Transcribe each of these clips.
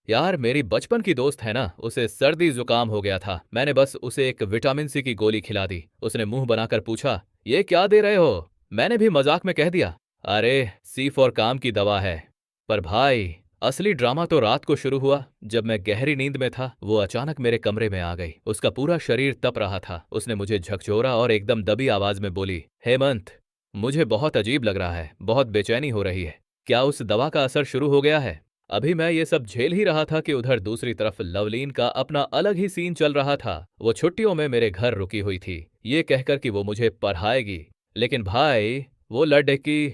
यार मेरी बचपन की दोस्त है ना, उसे सर्दी जुकाम हो गया था। मैंने बस उसे एक विटामिन सी की गोली खिला दी। उसने मुंह बनाकर पूछा, ये क्या दे रहे हो? मैंने भी मजाक में कह दिया, अरे सी फॉर काम की दवा है। पर भाई, असली ड्रामा तो रात को शुरू हुआ। जब मैं गहरी नींद में था, वो अचानक मेरे कमरे में आ गई। उसका पूरा शरीर तप रहा था। उसने मुझे झकझोरा और एकदम दबी आवाज में बोली, हेमंत, मुझे बहुत अजीब लग रहा है, बहुत बेचैनी हो रही है। क्या उस दवा का असर शुरू हो गया है? अभी मैं ये सब झेल ही रहा था कि उधर दूसरी तरफ लवलीन का अपना अलग ही सीन चल रहा था। वो छुट्टियों में मेरे घर रुकी हुई थी, ये कहकर कि वो मुझे पढ़ाएगी। लेकिन भाई, वो लड़की,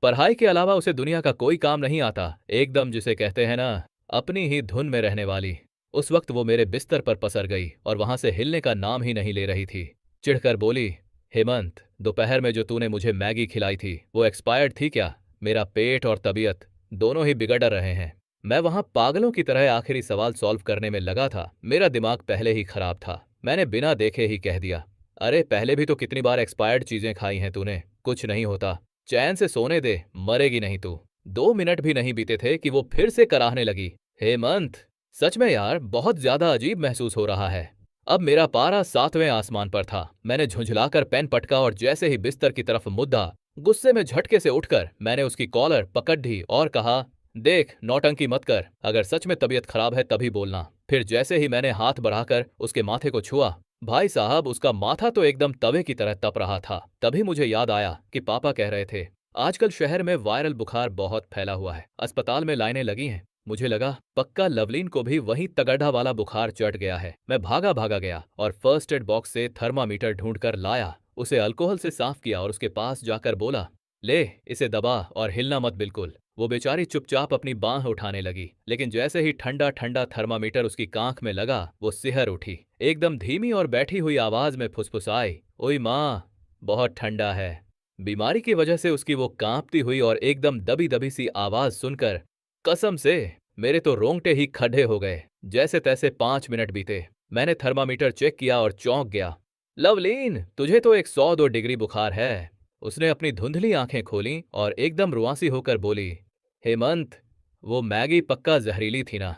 पढ़ाई के अलावा उसे दुनिया का कोई काम नहीं आता। एकदम जिसे कहते हैं ना, अपनी ही धुन में रहने वाली। उस वक्त वो मेरे बिस्तर पर पसर गई और वहां से हिलने का नाम ही नहीं ले रही थी। चिढ़कर बोली, हेमंत, दोपहर में जो तूने मुझे मैगी खिलाई थी वो एक्सपायर्ड थी क्या? मेरा पेट और तबीयत दोनों ही बिगड़ रहे हैं। मैं वहां पागलों की तरह आखिरी सवाल सॉल्व करने में लगा था। मेरा दिमाग पहले ही खराब था। मैंने बिना देखे ही कह दिया, अरे पहले भी तो कितनी बार एक्सपायर्ड चीजें खाई हैं तूने, कुछ नहीं होता। चैन से सोने दे, मरेगी नहीं तू। 2 मिनट भी नहीं बीते थे कि वो फिर से कराहने लगी, हेमंत, सच में यार बहुत ज्यादा अजीब महसूस हो रहा है। अब मेरा पारा 7वें आसमान पर था। मैंने झुंझलाकर पेन पटका और जैसे ही बिस्तर की तरफ मुद्दा, गुस्से में झटके से उठकर मैंने उसकी कॉलर पकड़ दी और कहा, देख नौटंकी मत कर, अगर सच में तबीयत खराब है तभी बोलना। फिर जैसे ही मैंने हाथ बढ़ाकर उसके माथे को छुआ, भाई साहब, उसका माथा तो एकदम तवे की तरह तप रहा था। तभी मुझे याद आया कि पापा कह रहे थे, आजकल शहर में वायरल बुखार बहुत फैला हुआ है, अस्पताल में लाइनें लगी हैं। मुझे लगा पक्का लवलीन को भी वही तगड़ा वाला बुखार चढ़ गया है। मैं भागा भागा गया और फर्स्ट एड बॉक्स से थर्मामीटर ढूंढकर लाया। उसे अल्कोहल से साफ किया और उसके पास जाकर बोला, ले इसे दबा और हिलना मत बिल्कुल। वो बेचारी चुपचाप अपनी बांह उठाने लगी, लेकिन जैसे ही ठंडा ठंडा थर्मामीटर उसकी कांख में लगा, वो सिहर उठी। एकदम धीमी और बैठी हुई आवाज में फुसफुसाई, ओई माँ, बहुत ठंडा है। बीमारी की वजह से उसकी वो कांपती हुई और एकदम दबी दबी सी आवाज सुनकर कसम से मेरे तो रोंगटे ही खड़े हो गए। जैसे तैसे 5 मिनट बीते। मैंने थर्मामीटर चेक किया और चौंक गया। लवलीन, तुझे तो 102 डिग्री बुखार है। उसने अपनी धुंधली आंखें खोलीं और एकदम रुआंसी होकर बोली, हेमंत, वो मैगी पक्का जहरीली थी ना।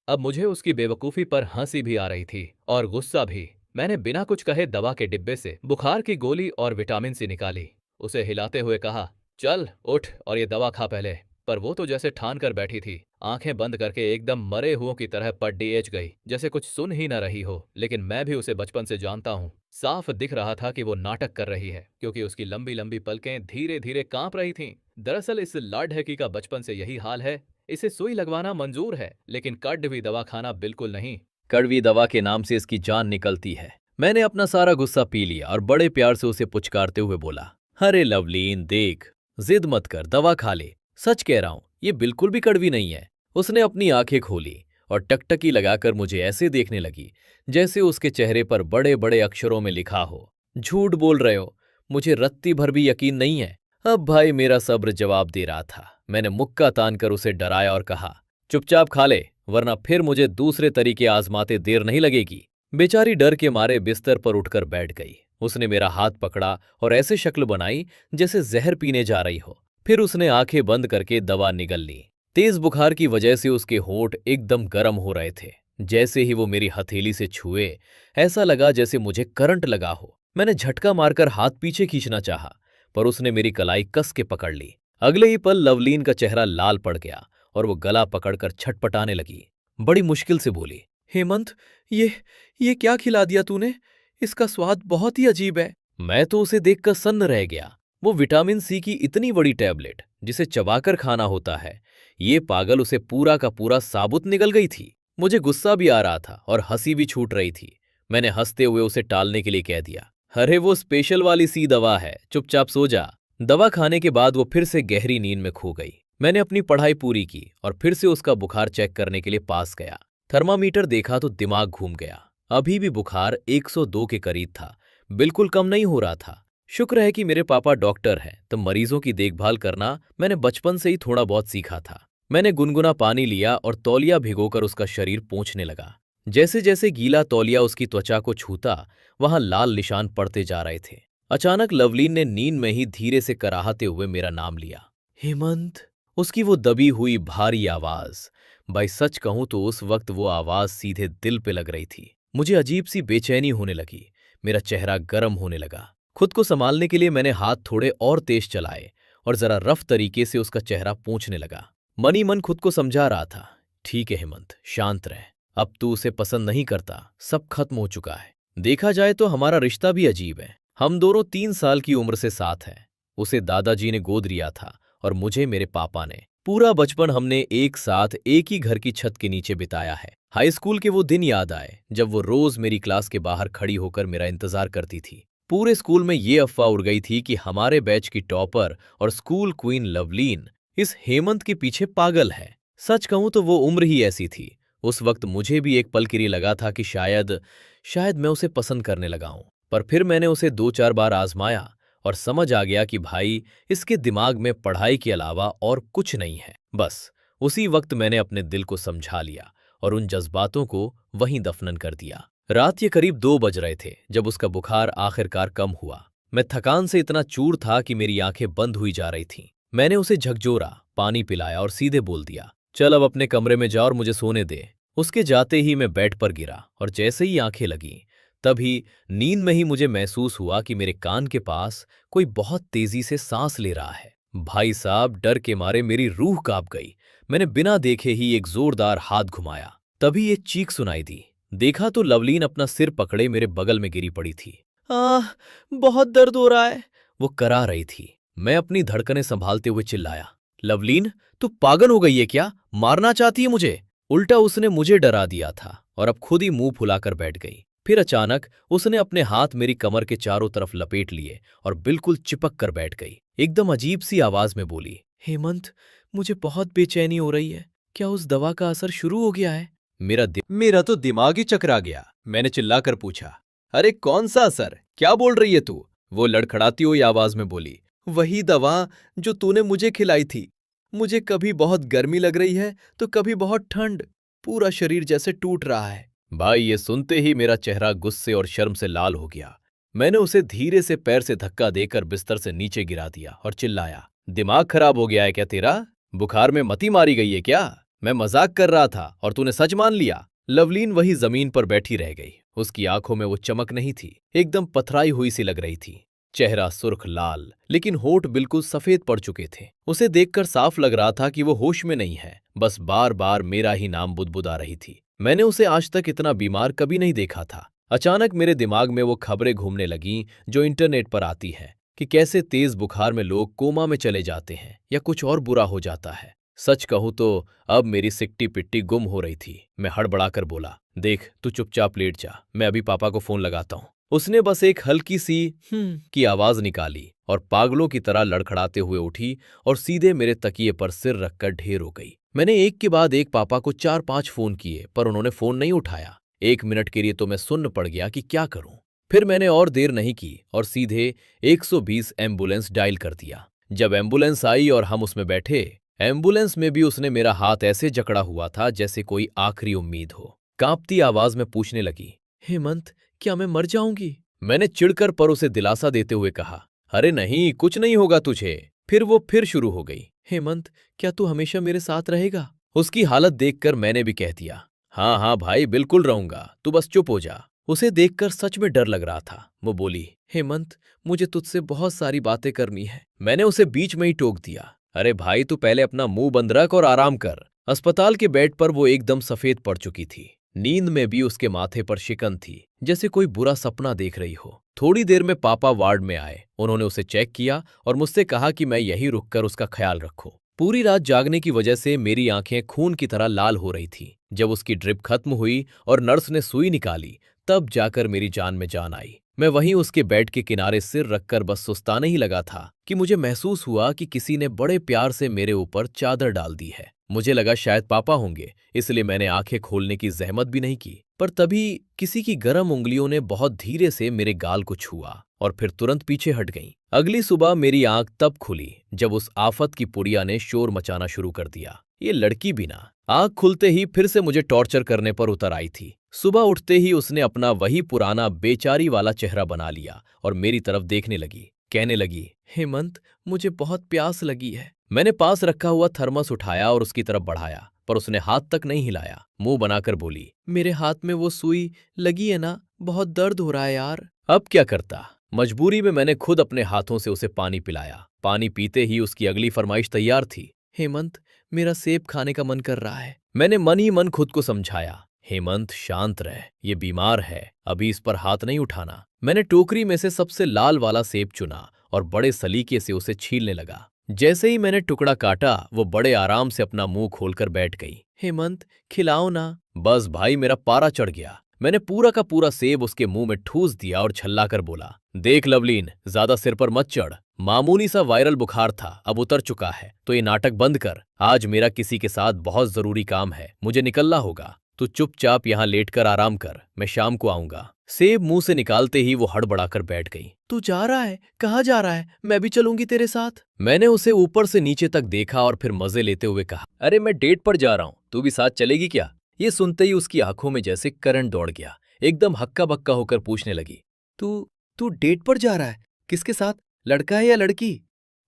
अब मुझे उसकी बेवकूफी पर हंसी भी आ रही थी और गुस्सा भी। मैंने बिना कुछ कहे दवा के डिब्बे से बुखार की गोली और विटामिन सी निकाली। उसे हिलाते हुए कहा, चल उठ और ये दवा खा पहले। पर वो तो जैसे ठान कर बैठी थी, आंखें बंद करके एकदम मरे हुओं की तरह पड्डीएच गई, जैसे कुछ सुन ही न रही हो। लेकिन मैं भी उसे बचपन से जानता हूँ। साफ दिख रहा था कि वो नाटक कर रही है, क्योंकि उसकी लंबी लंबी पलकें धीरे धीरे कांप रही थीं। दरअसल इस लाडढकी का बचपन से यही हाल है। इसे सुई लगवाना मंजूर है, लेकिन कड़वी दवा खाना बिल्कुल नहीं। कड़वी दवा के नाम से इसकी जान निकलती है। मैंने अपना सारा गुस्सा पी लिया और बड़े प्यार से उसे पुचकारते हुए बोला, अरे लवलीन देख, जिद मत कर, दवा खा ले। सच कह रहा हूं, ये बिल्कुल भी कड़वी नहीं है। उसने अपनी आंखें खोली और टकटकी लगाकर मुझे ऐसे देखने लगी जैसे उसके चेहरे पर बड़े बड़े अक्षरों में लिखा हो, झूठ बोल रहे हो, मुझे रत्ती भर भी यकीन नहीं है। अब भाई मेरा सब्र जवाब दे रहा था। मैंने मुक्का तानकर उसे डराया और कहा, चुपचाप खा ले, वरना फिर मुझे दूसरे तरीके आजमाते देर नहीं लगेगी। बेचारी डर के मारे बिस्तर पर उठकर बैठ गई। उसने मेरा हाथ पकड़ा और ऐसे शक्ल बनाई जैसे जहर पीने जा रही हो। फिर उसने आंखें बंद करके दवा निगल ली। तेज बुखार की वजह से उसके होंठ एकदम गर्म हो रहे थे। जैसे ही वो मेरी हथेली से छुए, ऐसा लगा जैसे मुझे करंट लगा हो। मैंने झटका मारकर हाथ पीछे खींचना चाहा, पर उसने मेरी कलाई कस के पकड़ ली। अगले ही पल लवलीन का चेहरा लाल पड़ गया और वो गला पकड़कर छटपटाने लगी। बड़ी मुश्किल से बोली, हेमंत, ये क्या खिला दिया तूने? इसका स्वाद बहुत ही अजीब है। मैं तो उसे देखकर सन्न रह गया। वो विटामिन सी की इतनी बड़ी टैबलेट जिसे चबाकर खाना होता है, ये पागल उसे पूरा का पूरा साबुत निगल गई थी। मुझे गुस्सा भी आ रहा था और हंसी भी छूट रही थी। मैंने हंसते हुए उसे टालने के लिए कह दिया, अरे वो स्पेशल वाली सी दवा है, चुपचाप सो जा। दवा खाने के बाद वो फिर से गहरी नींद में खो गई। मैंने अपनी पढ़ाई पूरी की और फिर से उसका बुखार चेक करने के लिए पास गया। थर्मामीटर देखा तो दिमाग घूम गया। अभी भी बुखार 102 के करीब था, बिल्कुल कम नहीं हो रहा था। शुक्र है कि मेरे पापा डॉक्टर हैं, तो मरीजों की देखभाल करना मैंने बचपन से ही थोड़ा बहुत सीखा था। मैंने गुनगुना पानी लिया और तौलिया भिगोकर उसका शरीर पोंछने लगा। जैसे जैसे गीला तौलिया उसकी त्वचा को छूता, वहां लाल निशान पड़ते जा रहे थे। अचानक लवलीन ने नींद में ही धीरे से कराहते हुए मेरा नाम लिया, हेमंत। उसकी वो दबी हुई भारी आवाज भाई सच कहूं तो उस वक्त वो आवाज सीधे दिल पे लग रही थी। मुझे अजीब सी बेचैनी होने लगी। मेरा चेहरा गर्म होने लगा। खुद को संभालने के लिए मैंने हाथ थोड़े और तेज चलाए और जरा रफ तरीके से उसका चेहरा पोंछने लगा। मन ही मन खुद को समझा रहा था, ठीक है हेमंत, शांत रह। अब तू उसे पसंद नहीं करता, सब खत्म हो चुका है। देखा जाए तो हमारा रिश्ता भी अजीब है। हम दोनों 3 साल की उम्र से साथ हैं। उसे दादाजी ने गोद लिया था और मुझे मेरे पापा ने। पूरा बचपन हमने एक साथ एक ही घर की छत के नीचे बिताया है। हाई स्कूल के वो दिन याद आए जब वो रोज मेरी क्लास के बाहर खड़ी होकर मेरा इंतजार करती थी। पूरे स्कूल में ये अफवाह उड़ गई थी कि हमारे बैच की टॉपर और स्कूल क्वीन लवलीन इस हेमंत के पीछे पागल है। सच कहूं तो वो उम्र ही ऐसी थी। उस वक्त मुझे भी एक पल के लिए लगा था कि शायद शायद मैं उसे पसंद करने लगा हूं। पर फिर मैंने उसे 2-4 बार आजमाया और समझ आ गया कि भाई इसके दिमाग में पढ़ाई के अलावा और कुछ नहीं है। बस उसी वक्त मैंने अपने दिल को समझा लिया और उन जज्बातों को वहीं दफनन कर दिया। रात ये करीब 2 बज रहे थे जब उसका बुखार आखिरकार कम हुआ। मैं थकान से इतना चूर था कि मेरी आंखें बंद हुई जा रही थीं। मैंने उसे झकझोरा, पानी पिलाया और सीधे बोल दिया, चल अब अपने कमरे में जा और मुझे सोने दे। उसके जाते ही मैं बेड पर गिरा और जैसे ही आंखें लगीं तभी नींद में ही मुझे महसूस हुआ कि मेरे कान के पास कोई बहुत तेजी से सांस ले रहा है। भाई साहब, डर के मारे मेरी रूह कांप गई। मैंने बिना देखे ही एक जोरदार हाथ घुमाया। तभी ये चीख सुनाई दी। देखा तो लवलीन अपना सिर पकड़े मेरे बगल में गिरी पड़ी थी। आह, बहुत दर्द हो रहा है, वो करा रही थी। मैं अपनी धड़कनें संभालते हुए चिल्लाया, लवलीन, तू पागल हो गई है क्या? मारना चाहती है मुझे? उल्टा उसने मुझे डरा दिया था और अब खुद ही मुंह फुलाकर बैठ गई। फिर अचानक उसने अपने हाथ मेरी कमर के चारों तरफ लपेट लिए और बिल्कुल चिपक कर बैठ गई। एकदम अजीब सी आवाज में बोली, हेमंत, मुझे बहुत बेचैनी हो रही है। क्या उस दवा का असर शुरू हो गया है? मेरा तो दिमाग ही चकरा गया। मैंने चिल्लाकर पूछा, अरे कौन सा असर? क्या बोल रही है तू? वो लड़खड़ाती हुई आवाज में बोली, वही दवा जो तूने मुझे खिलाई थी। मुझे कभी बहुत गर्मी लग रही है तो कभी बहुत ठंड। पूरा शरीर जैसे टूट रहा है। भाई ये सुनते ही मेरा चेहरा गुस्से और शर्म से लाल हो गया। मैंने उसे धीरे से पैर से धक्का देकर बिस्तर से नीचे गिरा दिया और चिल्लाया, दिमाग खराब हो गया है क्या तेरा? बुखार में मती मारी गई है क्या? मैं मजाक कर रहा था और तूने सच मान लिया। लवलीन वही जमीन पर बैठी रह गई। उसकी आंखों में वो चमक नहीं थी, एकदम पथराई हुई सी लग रही थी। चेहरा सुर्ख लाल, लेकिन होठ बिल्कुल सफेद पड़ चुके थे। उसे देखकर साफ लग रहा था कि वो होश में नहीं है, बस बार बार मेरा ही नाम बुदबुदा रही थी। मैंने उसे आज तक इतना बीमार कभी नहीं देखा था। अचानक मेरे दिमाग में वो खबरें घूमने लगीं जो इंटरनेट पर आती हैं कि कैसे तेज बुखार में लोग कोमा में चले जाते हैं या कुछ और बुरा हो जाता है। सच कहूं तो अब मेरी सिकटी पिट्टी गुम हो रही थी। मैं हड़बड़ाकर बोला, देख तू चुपचाप लेट जा, मैं अभी पापा को फोन लगाता हूं। उसने बस एक हल्की सी की आवाज निकाली और पागलों की तरह लड़खड़ाते हुए उठी और सीधे मेरे तकिए पर सिर रखकर ढेर हो गई। मैंने एक के बाद एक पापा को 4-5 फोन किए पर उन्होंने फोन नहीं उठाया। 1 मिनट के लिए तो मैं सुन्न पड़ गया कि क्या करूं। फिर मैंने और देर नहीं की और सीधे 120 एम्बुलेंस डायल कर दिया। जब एम्बुलेंस आई और हम उसमें बैठे, एम्बुलेंस में भी उसने मेरा हाथ ऐसे जकड़ा हुआ था जैसे कोई आखिरी उम्मीद हो। कांपती आवाज में पूछने लगी, हेमंत, क्या मैं मर जाऊंगी? मैंने चिढ़कर पर उसे दिलासा देते हुए कहा, अरे नहीं, कुछ नहीं होगा तुझे। फिर वो फिर शुरू हो गई, हेमंत, क्या तू हमेशा मेरे साथ रहेगा? उसकी हालत देखकर मैंने भी कह दिया, हाँ हाँ भाई, बिल्कुल रहूंगा, तू बस चुप हो जा। उसे देखकर सच में डर लग रहा था। वो बोली, हेमंत, मुझे तुझसे बहुत सारी बातें करनी है। मैंने उसे बीच में ही टोक दिया, अरे भाई, तू पहले अपना मुंह बंद रख और आराम कर। अस्पताल के बेड पर वो एकदम सफेद पड़ चुकी थी। नींद में भी उसके माथे पर शिकन थी, जैसे कोई बुरा सपना देख रही हो। थोड़ी देर में पापा वार्ड में आए। उन्होंने उसे चेक किया और मुझसे कहा कि मैं यहीं रुककर उसका ख्याल रखूं। पूरी रात जागने की वजह से मेरी आंखें खून की तरह लाल हो रही थी। जब उसकी ड्रिप खत्म हुई और नर्स ने सुई निकाली, तब जाकर मेरी जान में जान आई। मैं वहीं उसके बेड के किनारे सिर रखकर बस सुस्ताने ही लगा था कि मुझे महसूस हुआ कि किसी ने बड़े प्यार से मेरे ऊपर चादर डाल दी है। मुझे लगा शायद पापा होंगे, इसलिए मैंने आंखें खोलने की जहमत भी नहीं की। पर तभी किसी की गर्म उंगलियों ने बहुत धीरे से मेरे गाल को छुआ और फिर तुरंत पीछे हट गईं। अगली सुबह मेरी आंख तब खुली जब उस आफत की पुड़िया ने शोर मचाना शुरू कर दिया। ये लड़की भी ना, आंख खुलते ही फिर से मुझे टॉर्चर करने पर उतर आई थी। सुबह उठते ही उसने अपना वही पुराना बेचारी वाला चेहरा बना लिया और मेरी तरफ देखने लगी। कहने लगी, हेमंत, मुझे बहुत प्यास लगी है। मैंने पास रखा हुआ थर्मस उठाया और उसकी तरफ बढ़ाया। पर उसने हाथ तक नहीं हिलाया। मुंह बनाकर बोली, मेरे हाथ में वो सुई लगी है ना, बहुत दर्द हो रहा है यार। अब क्या करता? मजबूरी में मैंने खुद अपने हाथों से उसे पानी पिलाया। पानी पीते ही उसकी अगली फरमाइश तैयार थी। हेमंत, मेरा सेब खाने का मन कर रहा है। मैंने मन ही मन खुद को समझाया, हेमंत शांत रह, ये बीमार है, अभी इस पर हाथ नहीं उठाना। मैंने टोकरी में से सबसे लाल वाला सेब चुना और बड़े सलीके से उसे छीलने लगा। जैसे ही मैंने टुकड़ा काटा, वो बड़े आराम से अपना मुंह खोलकर बैठ गई। हेमंत, खिलाओ ना। बस भाई, मेरा पारा चढ़ गया। मैंने पूरा का पूरा सेब उसके मुंह में ठूस दिया और छल्लाकर बोला, देख लवलीन, ज्यादा सिर पर मत चढ़। मामूली सा वायरल बुखार था, अब उतर चुका है, तो ये नाटक बंद कर। आज मेरा किसी के साथ बहुत जरूरी काम है, मुझे निकलना होगा। तू चुपचाप यहाँ लेटकर आराम कर, मैं शाम को आऊंगा। सेब मुंह से निकालते ही वो हड़बड़ाकर बैठ गई। तू जा रहा है? कहाँ जा रहा है? मैं भी चलूंगी तेरे साथ। मैंने उसे ऊपर से नीचे तक देखा और फिर मजे लेते हुए कहा, अरे मैं डेट पर जा रहा हूँ, तू भी साथ चलेगी क्या? ये सुनते ही उसकी आंखों में जैसे करंट दौड़ गया। एकदम हक्का बक्का होकर पूछने लगी, तू तू डेट पर जा रहा है? किसके साथ? लड़का है या लड़की?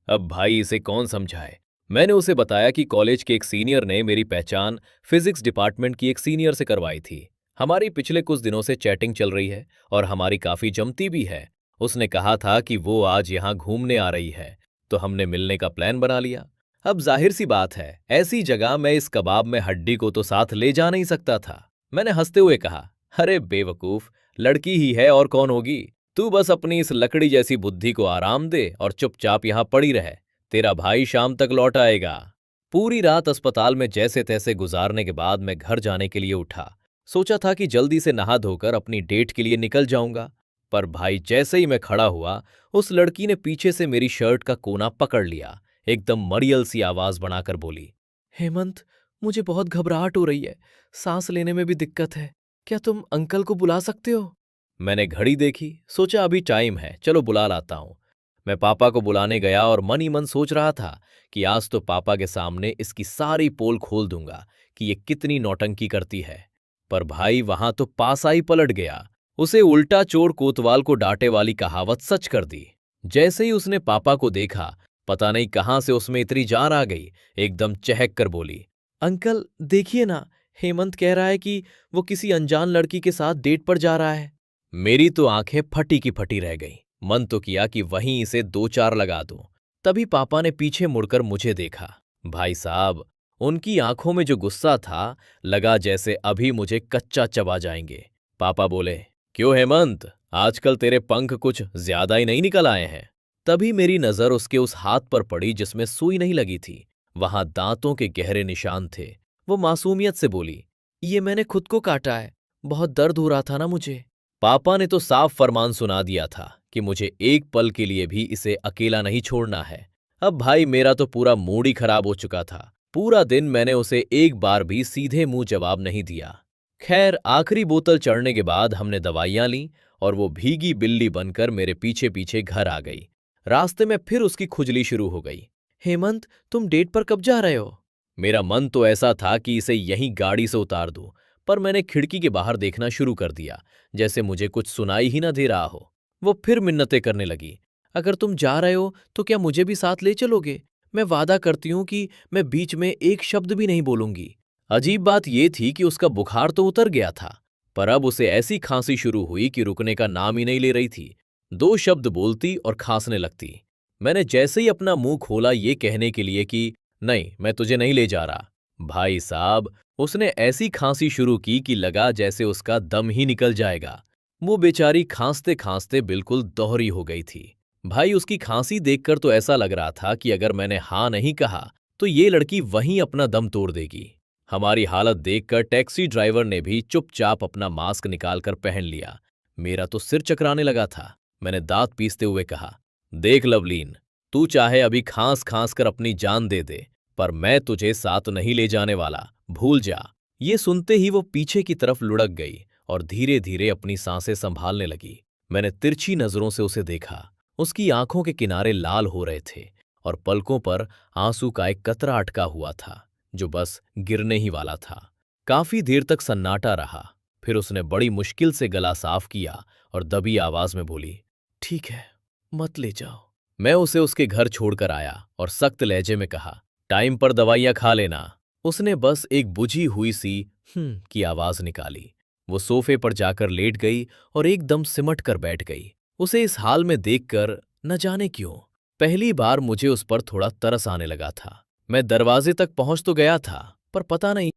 अब भाई इसे कौन समझाए। मैंने उसे बताया कि कॉलेज के एक सीनियर ने मेरी पहचान फिजिक्स डिपार्टमेंट की एक सीनियर से करवाई थी। हमारी पिछले कुछ दिनों से चैटिंग चल रही है और हमारी काफी जमती भी है। उसने कहा था कि वो आज यहाँ घूमने आ रही है, तो हमने मिलने का प्लान बना लिया। अब जाहिर सी बात है, ऐसी जगह मैं इस कबाब में हड्डी को तो साथ ले जा नहीं सकता था। मैंने हंसते हुए कहा, अरे बेवकूफ, लड़की ही है और कौन होगी। तू बस अपनी इस लकड़ी जैसी बुद्धि को आराम दे और चुपचाप यहाँ पड़ी रहे। तेरा भाई शाम तक लौट आएगा। पूरी रात अस्पताल में जैसे तैसे गुजारने के बाद मैं घर जाने के लिए उठा। सोचा था कि जल्दी से नहा धोकर अपनी डेट के लिए निकल जाऊंगा, पर भाई जैसे ही मैं खड़ा हुआ, उस लड़की ने पीछे से मेरी शर्ट का कोना पकड़ लिया। एकदम मरियल सी आवाज बनाकर बोली, हेमंत, मुझे बहुत घबराहट हो रही है, सांस लेने में भी दिक्कत है, क्या तुम अंकल को बुला सकते हो? मैंने घड़ी देखी, सोचा अभी टाइम है, चलो बुला लाता हूं। मैं पापा को बुलाने गया और मन ही मन सोच रहा था कि आज तो पापा के सामने इसकी सारी पोल खोल दूंगा कि ये कितनी नौटंकी करती है। पर भाई वहां तो पासा ही पलट गया। उसे उल्टा चोर कोतवाल को डांटे वाली कहावत सच कर दी। जैसे ही उसने पापा को देखा, पता नहीं कहां से उसमें इतनी जान आ गई, एकदम चहक कर बोली, अंकल देखिए ना, हेमंत कह रहा है कि वो किसी अनजान लड़की के साथ डेट पर जा रहा है। मेरी तो आंखें फटी की फटी रह गईं। मन तो किया कि वहीं इसे दो चार लगा दूं। तभी पापा ने पीछे मुड़कर मुझे देखा। भाई साहब, उनकी आंखों में जो गुस्सा था, लगा जैसे अभी मुझे कच्चा चबा जाएंगे। पापा बोले, क्यों हेमंत, आजकल तेरे पंख कुछ ज्यादा ही नहीं निकल आए हैं? तभी मेरी नजर उसके उस हाथ पर पड़ी जिसमें सुई नहीं लगी थी। वहां दांतों के गहरे निशान थे। वो मासूमियत से बोली, ये मैंने खुद को काटा है, बहुत दर्द हो रहा था ना मुझे। पापा ने तो साफ फरमान सुना दिया था कि मुझे एक पल के लिए भी इसे अकेला नहीं छोड़ना है। अब भाई मेरा तो पूरा मूड ही खराब हो चुका था। पूरा दिन मैंने उसे एक बार भी सीधे मुंह जवाब नहीं दिया। खैर, आखिरी बोतल चढ़ने के बाद हमने दवाइयां ली और वो भीगी बिल्ली बनकर मेरे पीछे पीछे घर आ गई। रास्ते में फिर उसकी खुजली शुरू हो गई। हेमंत, तुम डेट पर कब जा रहे हो? मेरा मन तो ऐसा था कि इसे यहीं गाड़ी से उतार दूं, पर मैंने खिड़की के बाहर देखना शुरू कर दिया, जैसे मुझे कुछ सुनाई ही ना दे रहा हो। वो फिर मिन्नतें करने लगी, अगर तुम जा रहे हो तो क्या मुझे भी साथ ले चलोगे? मैं वादा करती हूं कि मैं बीच में एक शब्द भी नहीं बोलूंगी। अजीब बात यह थी कि उसका बुखार तो उतर गया था, पर अब उसे ऐसी खांसी शुरू हुई कि रुकने का नाम ही नहीं ले रही थी। दो शब्द बोलती और खांसने लगती। मैंने जैसे ही अपना मुंह खोला ये कहने के लिए कि नहीं, मैं तुझे नहीं ले जा रहा, भाई साहब, उसने ऐसी खांसी शुरू की कि लगा जैसे उसका दम ही निकल जाएगा। वो बेचारी खांसते खांसते बिल्कुल दोहरी हो गई थी। भाई उसकी खांसी देखकर तो ऐसा लग रहा था कि अगर मैंने हाँ नहीं कहा तो ये लड़की वहीं अपना दम तोड़ देगी। हमारी हालत देखकर टैक्सी ड्राइवर ने भी चुपचाप अपना मास्क निकालकर पहन लिया। मेरा तो सिर चकराने लगा था। मैंने दांत पीसते हुए कहा, देख लवलीन, तू चाहे अभी खांस खांस कर अपनी जान दे दे, पर मैं तुझे साथ नहीं ले जाने वाला, भूल जा। ये सुनते ही वो पीछे की तरफ लुढ़क गई और धीरे धीरे अपनी सांसें संभालने लगी। मैंने तिरछी नजरों से उसे देखा। उसकी आंखों के किनारे लाल हो रहे थे और पलकों पर आंसू का एक कतरा अटका हुआ था, जो बस गिरने ही वाला था। काफी देर तक सन्नाटा रहा। फिर उसने बड़ी मुश्किल से गला साफ किया और दबी आवाज में बोली, ठीक है, मत ले जाओ। मैं उसे उसके घर छोड़कर आया और सख्त लहजे में कहा, टाइम पर दवाइयां खा लेना। उसने बस एक बुझी हुई सी की आवाज निकाली। वो सोफे पर जाकर लेट गई और एकदम सिमट कर बैठ गई। उसे इस हाल में देखकर न जाने क्यों पहली बार मुझे उस पर थोड़ा तरस आने लगा था। मैं दरवाजे तक पहुंच तो गया था, पर पता नहीं